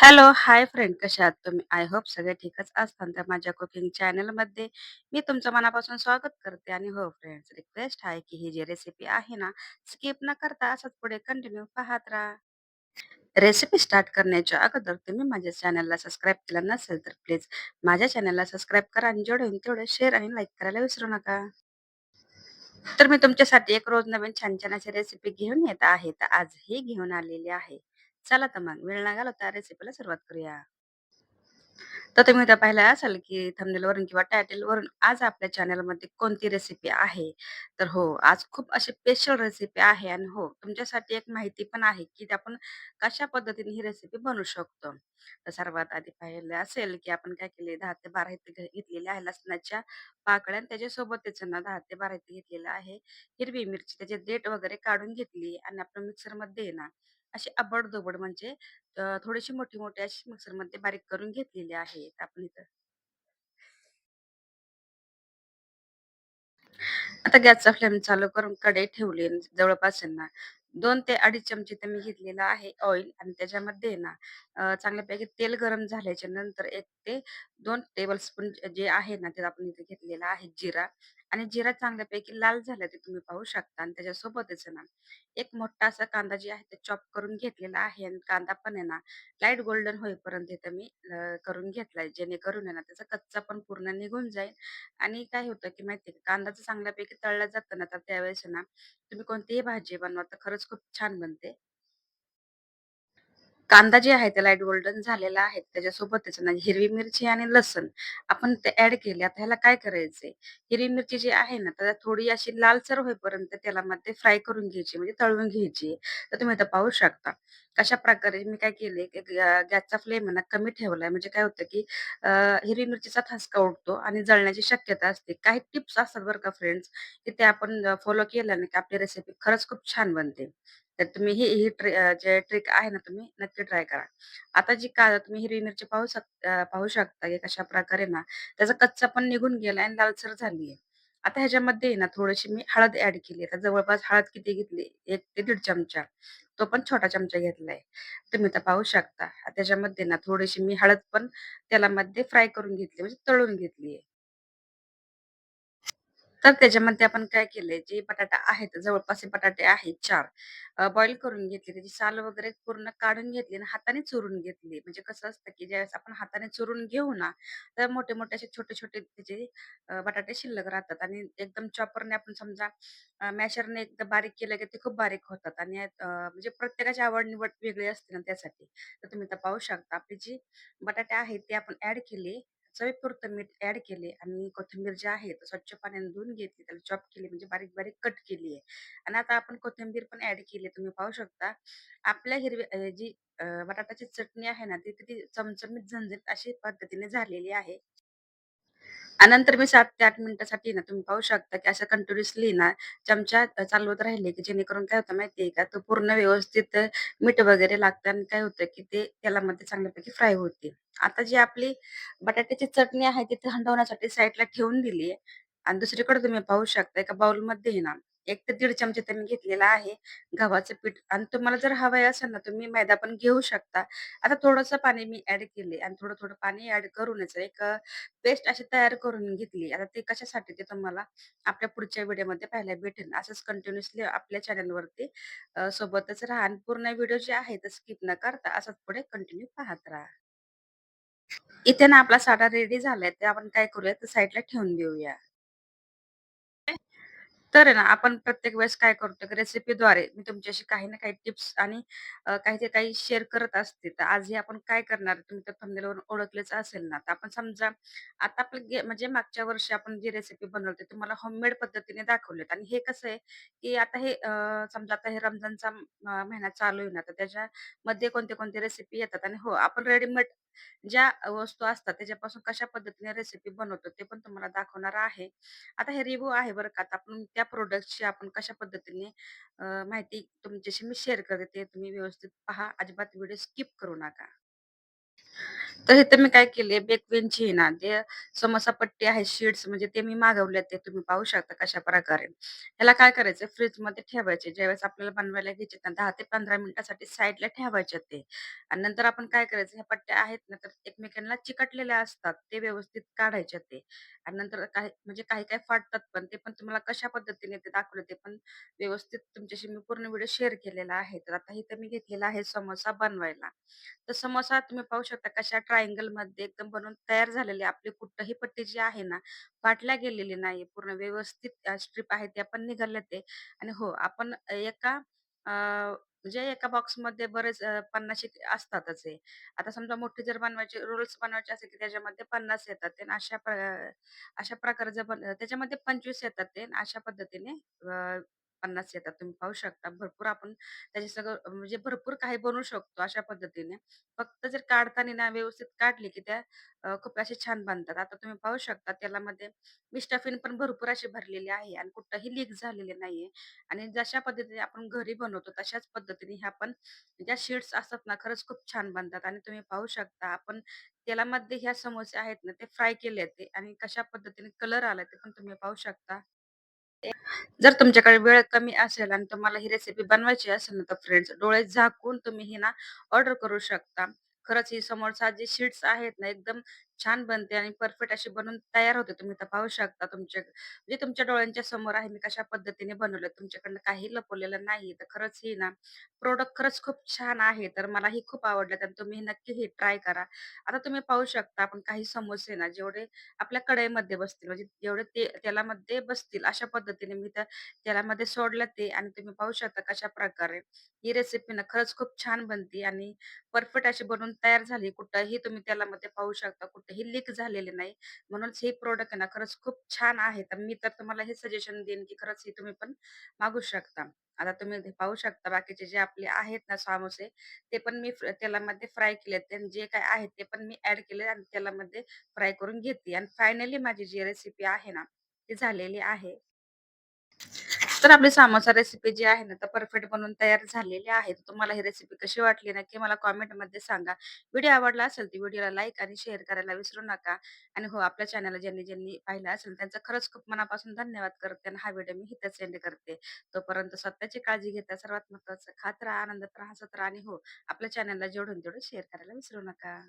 Hello, hi friend कशा आहात तुम्ही? आय होप सगळे ठीकच असतात. तर माझ्या कुकिंग चॅनलमध्ये मी तुमचं मनापासून स्वागत करते आणि हो फ्रेंड्स, रिक्वेस्ट आहे की ही जी रेसिपी आहे ना, स्किप न करता असंच पुढे कंटिन्यू पाहत राहा. रेसिपी स्टार्ट करण्याच्या अगोदर तुम्ही माझ्या चॅनलला सबस्क्राईब केलं नसेल तर प्लीज माझ्या चॅनलला सबस्क्राईब करा आणि जेवढे होईल तेवढे शेअर आणि लाईक करायला विसरू नका. तर मी तुमच्यासाठी एक रोज नवीन छान-छान अशी रेसिपी घेऊन येत आहे. तर आज ही घेऊन आलेली आहे. चला तर मग वेळ न घालवता रेसिपीला सुरुवात करूया. तर तुम्ही आता पाहिलं असाल, की थंबनेलवरून किंवा टायटलवरून आज आपल्या चॅनलमध्ये कोणती रेसिपी आहे. तर हो, आज खूप अशी स्पेशल रेसिपी आहे आणि हो, तुमच्यासाठी एक माहिती पण आहे, की ते आपण कशा पद्धतीने ही रेसिपी बनवू शकतो. तर सर्वात आधी पाहिलं असेल, की आपण काय केले 10 ते 12 इथे घेतलेल्या आहे लसणाच्या पाकळ्या आणि त्याच्यासोबतच ना 10 ते 12 इथे घेतलेलं आहे हिरवी मिरची, त्याची देठ वगैरे काढून घेतली आणि आपण मिक्सरमध्ये ना अशी अबड म्हणजे थोडीशी मोठी-मोठी अशी मिक्सरमध्ये बारीक करून घेतलेली आहे. आपण इथं आता गॅसचा फ्लेम चालू करून कढई ठेवली आणि जवळपास आहे ना 2 ते 2.5 चमचे तर मी घेतलेलं आहे ऑइल आणि त्याच्यामध्ये आहे ना चांगल्यापैकी तेल गरम झाल्याच्या नंतर 1 ते 2 टेबलस्पून जे आहे ना, ते आपण इथे घेतलेला आहे जिरा आणि जिरा चांगल्यापैकी लाल झाला ते तुम्ही पाहू शकता आणि त्याच्यासोबतच आहे ना, एक मोठा असा कांदा जे आहे ते चॉप करून घेतलेला आहे आणि कांदा पण आहे ना, लाईट गोल्डन होईपर्यंत इथं मी करून घेतलाय. जेणेकरून आहे ना, त्याचा कच्चा पण पूर्ण निघून जाईल आणि काय होतं, की माहिती आहे का, कांदा जर चांगल्यापैकी तळला जातं ना, तर त्यावेळेस आहे ना, तुम्ही कोणतीही भाजी बनवा, तर खरंच खूप छान बनते. कांदा जे आहे ते लाईट गोल्डन झालेला आहे. त्याच्यासोबतच ना हिरवी मिरची आणि लसूण आपण ते ॲड केले. आता ह्याला काय करायचंय, हिरवी मिरची जी आहे ना, तर थोडी अशी लालसर होईपर्यंत तेलामध्ये फ्राय करून घ्यायची, म्हणजे तळून घ्यायची. तर तुम्ही आता पाहू शकता. कशाप्रकारे मी काय केले, की गॅसचा फ्लेम आहे ना कमी ठेवलाय. म्हणजे काय होतं, की अ, हिरवी मिरचीचा ठसका उडतो आणि जळण्याची शक्यता असते. काही टिप्स असतात बरं का फ्रेंड्स, की ते आपण फॉलो केलं ना, की आपली रेसिपी खरंच खूप छान बनते. तर तुम्ही ही जे ट्रिक आहे ना, तुम्ही नक्की ट्राय करा. आता जी का तुम्ही हिरवी मिरची पाहू शकता, की कशाप्रकारे ना त्याचा कच्चा पण निघून गेला आणि लालसर झाली आहे. आता ह्याच्यामध्ये आहे ना थोडीशी मी हळद ॲड केली आहे. तर जवळपास हळद किती घेतली? 1 ते दीड चमचा. तो पण छोटा चमचा घेतलाय. तुम्ही तर पाहू शकता. त्याच्यामध्ये ना थोडीशी मी हळद पण तेलामध्ये फ्राय करून घेतली, म्हणजे तळून घेतली तर त्याच्यामध्ये आपण काय केलंय, जे बटाटा आहेत, जवळपास हे बटाटे आहेत 4 बॉईल करून घेतले. त्याची साल वगैरे पूर्ण काढून घेतली आणि हाताने चुरून घेतली. म्हणजे कसं असतं, की ज्यावेळेस आपण हाताने चुरून घेऊ ना, तर मोठे-मोठे असे छोटे-छोटे त्याचे बटाटे शिल्लक राहतात आणि एकदम चॉपरने आपण समजा मॅशरने एकदम बारीक केलं, की ते खूप बारीक होतात आणि म्हणजे प्रत्येकाची आवड-निवड वेगळी असते ना त्यासाठी. तर तुम्ही तर पाहू शकता, आपली जी बटाटे आहेत, ते आपण ॲड केले. चवीपुरतं मीठ ॲड केले आणि कोथिंबीर जी आहे ती स्वच्छ पाण्याने धुवून घेतली. त्याला चॉप केली म्हणजे बारीक-बारीक कट केली आहे. आणि आता आपण कोथिंबीर पण ॲड केली आहे. तुम्ही पाहू शकता. आपल्या जी बटाट्याची चटणी आहे ना, ती किती चमचमीत, झणझणीत अशी पद्धतीने झालेली आहे. आणि नंतर मी 7 ते 8 मिनिटासाठी ना तुम्ही पाहू शकता, की असं कंटिन्युअसली ना चमचा चालवत राहिले, की जेणेकरून काय होतं माहिती आहे का, तो पूर्ण व्यवस्थित मीठ वगैरे लागतं आणि काय होतं, की ते तेलामध्ये चांगल्यापैकी फ्राय होते. आता जी आपली बटाट्याची चटणी आहे ती थंड साईडला ठेवून दिली आहे आणि दुसरीकडे तुम्ही पाहू शकता एका बाउलमध्ये आहे ना 1 ते दीड चमचे तर मी घेतलेला आहे गव्हाचं पीठ आणि तुम्हाला जर हवं असेल ना तुम्ही मैदा पण घेऊ शकता. आता थोडंसं पाणी मी ॲड केले आणि थोडं-थोडं पाणी ॲड करूनच एक पेस्ट अशी तयार करून घेतली. आता ते कशासाठी ते तुम्हाला आपल्या पुढच्या व्हिडिओमध्ये पाहायला भेटेल. असंच कंटिन्युअसली आपल्या चॅनलवरती सोबतच राहा आणि पूर्ण व्हिडिओ जे आहे ते स्किप न करता असंच पुढे कंटिन्यू पाहत राहा. इथे ना आपला साठा रेडी झालाय, ते आपण काय करूया, तर साईडला ठेवून देऊया. तर आहे ना, आपण प्रत्येक वेळेस काय करतो, की रेसिपीद्वारे मी तुमच्याशी काही ना काही टिप्स आणि काही ते काही शेअर करत असते. तर आजही आपण काय करणार, तुम्ही तर थंबनेलवरून ओळखलेच असेल ना. तर आपण समजा आता आपलं म्हणजे मागच्या वर्षी आपण जी रेसिपी बनवली तुम्हाला होममेड पद्धतीने दाखवलेत आणि हे कसं आहे, की आता हे समजा आता हे रमजानचा महिना चालू आहे ना, तर त्याच्यामध्ये कोणते-कोणते रेसिपी येतात आणि हो, आपण रेडीमेड ज्या वस्तू असतात त्याच्यापासून कशा पद्धतीने रेसिपी बनवतो ते पण तुम्हाला दाखवणार आहे. आता हे रिव्ह्यू आहे बरं का. आता आपण त्या प्रॉडक्टची आपण कशा पद्धतीने माहिती तुमच्याशी मी शेअर करते. ते तुम्ही व्यवस्थित पहा. अजिबात व्हिडिओ स्किप करू नका. तर इथे मी काय केले बेकवेनची आहे ना, जे समोसा पट्टी आहे शीट्स म्हणजे ते मी मागवले ते तुम्ही पाहू शकता कशाप्रकारे. ह्याला काय करायचं फ्रिजमध्ये ठेवायचे. ज्यावेळेस आपल्याला बनवायला घ्यायचे ना 10 ते 15 मिनिटासाठी साइडला ठेवायचे ते. आणि नंतर आपण काय करायचं ह्या पट्ट्या आहेत ना, तर एकमेकांना चिकटलेल्या असतात. ते व्यवस्थित काढायचे ते. आणि नंतर काही म्हणजे काही-काही फाटतात पण. ते पण तुम्हाला कशा पद्धतीने ते दाखवलं ते पण व्यवस्थित तुमच्याशी मी पूर्ण व्हिडिओ शेअर केलेला आहे. तर आता इथं मी घेतलेला आहे समोसा बनवायला. तर समोसा तुम्ही पाहू शकता कशा ट्रायंगलमध्ये एकदम बनवून तयार झालेली आपली कुठलीही पट्टी जी आहे ना, फाटल्या गेलेली नाही. पूर्ण व्यवस्थित स्ट्रिप आहेत त्या पण निघाल्या ते आणि हो, आपण एका म्हणजे एका बॉक्समध्ये बरेच 50 एक असतातच आहे. आता समजा मोठे जर बनवायचे रोल्स बनवायचे असेल, की त्याच्यामध्ये 50 येतात ते आणि अशा प्रकारे जर त्याच्यामध्ये 25 येतात ते आणि अशा पद्धतीने 50 येतात. तुम्ही पाहू शकता भरपूर आपण त्याचे सगळं म्हणजे भरपूर काही बनवू शकतो अशा पद्धतीने. फक्त जर काढताना ना व्यवस्थित काढली, की त्या खूप असे छान बनतात. आता तुम्ही पाहू शकता तेलामध्ये मी स्टफिंग पण भरपूर अशी भरलेली आहे आणि कुठंही लीक झालेली नाहीये आणि जशा पद्धतीने आपण घरी बनवतो तशाच पद्धतीने ह्या पण ज्या शीट्स असतात ना, खरंच खूप छान बनतात आणि तुम्ही पाहू शकता आपण तेलामध्ये ह्या समोसे आहेत ना, ते फ्राय केले ते आणि कशा पद्धतीने कलर आला ते पण तुम्ही पाहू शकता. जर तुमच्याकडे वेळ कमी असेल आणि तुम्हाला ही रेसिपी बनवायची असेल ना, तर फ्रेंड्स डोळे झाकून तुम्ही ही ना ऑर्डर करू शकता. खरंच ही समोरचा जे शीट्स आहेत ना, एकदम छान बनते आणि परफेक्ट अशी बनून तयार होते. तुम्ही तर पाहू शकता म्हणजे तुमच्या डोळ्यांच्या समोर आहे मी कशा पद्धतीने बनवलं. तुमच्याकडनं काही लपवलेलं नाही. तर खरंच ही ना प्रॉडक्ट खरंच खूप छान आहे. तर मलाही खूप आवडलं आणि तुम्ही नक्की हे ट्राय करा. आता तुम्ही पाहू शकता आपण काही समोसे ना जेवढे आपल्या कढईमध्ये बसतील म्हणजे जेवढे ते तेलामध्ये बसतील अशा पद्धतीने मी त्या तेलामध्ये सोडलं ते आणि तुम्ही पाहू शकता कशाप्रकारे ही रेसिपी ना खरंच खूप छान बनते आणि परफेक्ट अशी बनवून तयार झाली. कुठंही तुम्ही तेलामध्ये पाहू शकता, कुठेही लीक झालेली नाही. म्हणूनच हे प्रॉडक्ट आहे ना खरंच खूप छान आहे. तर मी तर तुम्हाला हे सजेशन देईन, की खरंच हे तुम्ही पण मागवू शकता. आता तुम्ही ते पाहू शकता बाकीचे जे आपले आहेत ना समोसे, ते पण मी तेलामध्ये फ्राय केलेत आणि जे काही आहेत ते पण मी ॲड केले आणि तेलामध्ये फ्राय करून घेते आणि फायनली माझी जी रेसिपी आहे ना, ती झालेली आहे. तर आपली सामोसा रेसिपी जी आहे ना, तर परफेक्ट बनवून तयार झालेली आहे. तर तुम्हाला ही रेसिपी कशी वाटली नक्की मला कमेंटमध्ये सांगा. व्हिडिओ आवडला असेल तर व्हिडिओला लाईक आणि शेअर करायला विसरू नका. आणि हो, आपल्या चॅनलला ज्यांनी पाहिलं असेल त्यांचं खरंच खूप मनापासून धन्यवाद करते आणि हा व्हिडिओ मी इथेच सेंड करते. तोपर्यंत स्वतःची काळजी घेता सर्वात महत्त्वाचं खात राहा, आनंदात राहा, हसत राहा आणि हो, आपल्या चॅनलला जेवढून तेवढं शेअर करायला विसरू नका.